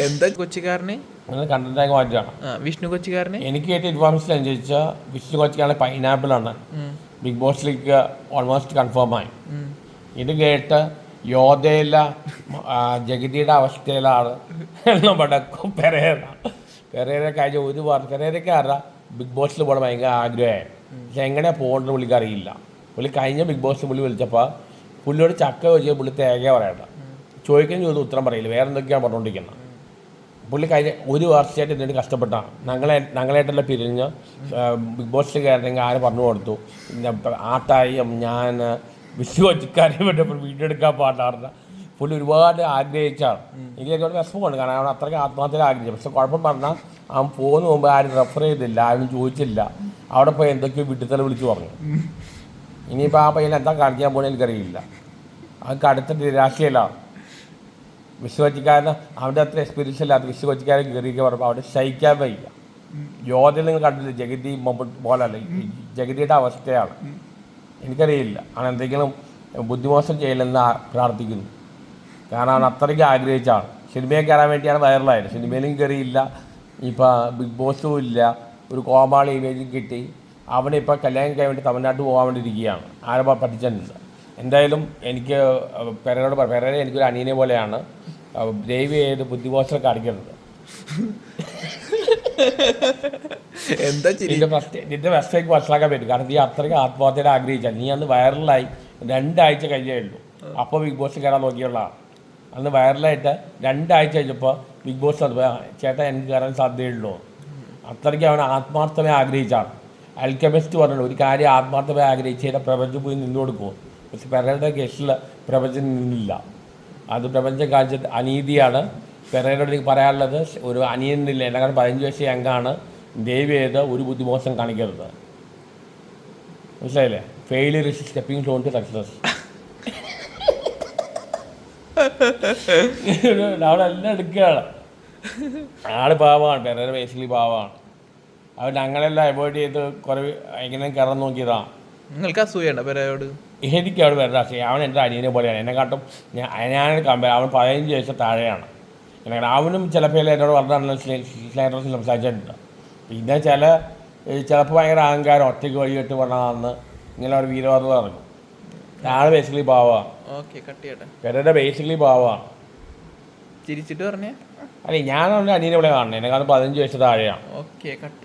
എന്താ കൊച്ചിക്കാരന് കണ്ടന്റ് മാറ്റാണ്. വിഷ്ണു കൊച്ചിക്കാരന് എനിക്ക് ഏറ്റവും ഇൻഫോർമേഷൻ അനുസരിച്ചാൽ വിഷ്ണു കൊച്ചിക്കാരൻ പൈനാപ്പിൾ ആണ് ബിഗ് ബോസിലേക്ക് ഓൾമോസ്റ്റ് കൺഫേം ആയി. ഇത് കേട്ട് യോധയില ജഗതിയുടെ അവസ്ഥയിലാണ് നമ്മുടെ പെരേര കഴിഞ്ഞ ഒരു വർഷം പെരേരയ്ക്ക് അറിയാം ബിഗ് ബോസിൽ പോകണം ഭയങ്കര ആഗ്രഹമായി. പക്ഷെ എങ്ങനെ പോകേണ്ടത് പുള്ളിക്ക് അറിയില്ല. പുള്ളി കഴിഞ്ഞ ബിഗ് ബോസിൽ പുള്ളി വിളിച്ചപ്പോൾ പുള്ളിയോട് ചക്ക വെച്ച് പുള്ളി തേങ്ങ പറയണ്ട, ചോദിക്കാൻ ചോദിച്ചു ഉത്തരം പറയില്ല, വേറെ എന്തൊക്കെയാണ് പറഞ്ഞുകൊണ്ടിരിക്കുന്നത്. പുള്ളി കഴിഞ്ഞ ഒരു വർഷമായിട്ട് ഇതിന് കഷ്ടപ്പെട്ടാണ്. ഞങ്ങളായിട്ടെല്ലാം പിരിഞ്ഞ് ബിഗ് ബോസിൽ കയറണമെങ്കിൽ ആര് പറഞ്ഞു കൊടുത്തു. ആട്ടായും ഞാൻ വിശ്വസിക്കാരെയും പറ്റപ്പോൾ വീഡിയോ എടുക്കാൻ പാടാറുണ്ട്. പുള്ളി ഒരുപാട് ആഗ്രഹിച്ചാണ്. എനിക്ക് ഒരുപാട് വിഷമമുണ്ട്, കാരണം അവൻ അത്രയ്ക്ക് ആത്മഹത്യയിൽ ആഗ്രഹിച്ചു. പക്ഷെ കുഴപ്പം പറഞ്ഞാൽ അവൻ പോകുന്ന മുമ്പ് ആരും റെഫർ ചെയ്തില്ല, ആരും ചോദിച്ചില്ല. അവിടെ പോയി എന്തൊക്കെയോ വീട്ടിൽ വിളിച്ചു പറഞ്ഞു. ഇനിയിപ്പോൾ ആ പയ്യൻ എന്താ കാണിക്കാൻ പോകുന്നത് എനിക്കറിയില്ല. അവർക്ക് അടുത്ത നിരാശയിലാണ്. വിശ്വസിക്കാരന് അവൻ്റെ അത്ര എക്സ്പീരിയൻസ് ഇല്ലാത്ത വിശ്വസിക്കാരൻ കയറിയൊക്കെ പറഞ്ഞപ്പോൾ അവിടെ സഹിക്കാൻ വയ്യ. യോധയിൽ നിങ്ങൾ കണ്ടില്ല, ജഗതി പോലല്ല, ജഗതിയുടെ അവസ്ഥയാണ്. എനിക്കറിയില്ല അവൻ എന്തെങ്കിലും ബുദ്ധിമോശം ചെയ്യില്ലെന്ന് പ്രാർത്ഥിക്കുന്നു. കാരണം അവൻ അത്രയ്ക്ക് ആഗ്രഹിച്ചാണ്. സിനിമയിൽ കയറാൻ വേണ്ടിയാണ് വൈറലായത്. സിനിമയിലും കയറിയില്ല, ഇപ്പോൾ ബിഗ് ബോസും ഇല്ല, ഒരു കോമാളി ഇമേജും കിട്ടി. അവനിപ്പോൾ കല്യാണം കഴിയാൻ വേണ്ടി തമിഴ്നാട്ടിൽ പോകാൻ വേണ്ടി ഇരിക്കുകയാണ്. ആരും പഠിച്ചിട്ടുണ്ട്. എന്തായാലും എനിക്ക് പെരേരോട് പെരേര എനിക്കൊരു അനിയനെ പോലെയാണ്. ദയവ് ചെയ്ത് ബുദ്ധിമോശം കാണിക്കരുത്. എന്താ നിന്റെ ഫസ്റ്റേക്ക് മനസ്സിലാക്കാൻ പറ്റും. കാരണം നീ അത്രയ്ക്ക് ആത്മഹത്യയുടെ ആഗ്രഹിച്ചാൽ നീ അന്ന് വൈറലായി 2 ആഴ്ച കഴിഞ്ഞേ ഉള്ളൂ. അപ്പോൾ ബിഗ് ബോസ് കയറാൻ നോക്കിയുള്ളതാണ്. അന്ന് വൈറലായിട്ട് 2 ആഴ്ച കഴിഞ്ഞപ്പോൾ ബിഗ് ബോസ് ചേട്ടാ എനിക്ക് കയറാൻ സാധ്യതയുള്ളൂ. അത്രയ്ക്ക് അവൻ ആത്മാർത്ഥമായി ആഗ്രഹിച്ചാണ്. അൽക്കമിസ്റ്റ് പറഞ്ഞിട്ട് ഒരു കാര്യം ആത്മാർത്ഥമായി ആഗ്രഹിച്ചതിൻ്റെ പ്രപഞ്ചം പോയി നിന്നു കൊടുക്കുമോ. പക്ഷെ പെരേരയുടെ കേസിൽ പ്രപഞ്ചം നിന്നില്ല. അത് പ്രപഞ്ചം കാണിച്ച അനീതിയാണ്. പെരേരയോട് എനിക്ക് പറയാനുള്ളത്, ഒരു അനിയനില്ല, എന്നെക്കാളും 15 വയസ്സ് യങ്ങാണ്. ദയവ് ചെയ്ത് ഒരു ബുദ്ധിമോശം കാണിക്കരുത്, മനസ്സിലായില്ലേ? Failure is stepping stone to success. അവളെല്ലാം എടുക്കുകയാണ്. ആള് പാവമാണ്, പെരേര ബേസിക്കലി പാവമാണ്. അവൻ ഞങ്ങളെല്ലാം അവോയ്ഡ് ചെയ്ത് കുറേ എങ്ങനെ കയറാൻ നോക്കിയതാണ്. നിങ്ങൾക്ക് അസൂയുണ്ടോ പെരേരയോട്? എനിക്ക് അവിടെ വരേണ്ട അസൂയ. അവൻ എൻ്റെ അനിയനെ പോലെയാണ്. എന്നെക്കാട്ടും ഞാൻ കമ്പയർ, അവൻ 15 വയസ്സ് താഴെയാണ്. അവനും ചിലപ്പോൾ എന്നോട് പറഞ്ഞ സ്നേഹത്തിൽ സംസാരിച്ചിട്ടുണ്ട്. പിന്നെ ചിലപ്പോൾ ഭയങ്കര അഹങ്കാരം, ഒറ്റയ്ക്ക് വഴിയിട്ട് പറഞ്ഞാന്ന് ഇങ്ങനെ ഒരു വീരവാദം ഇറങ്ങും. ആൾ ബേസിക്കലി പാവമാണ്. പെരേര ബേസിക്കലി പാവമാണ്. ചിരിച്ചിട്ട് പറഞ്ഞേ അല്ലേ, ഞാൻ അവൻ്റെ അനിയനെ ഇവിടെ കാണുന്നത്. എന്നെക്കാളും 15 വയസ്സ് താഴെയാണ്. Okay cut.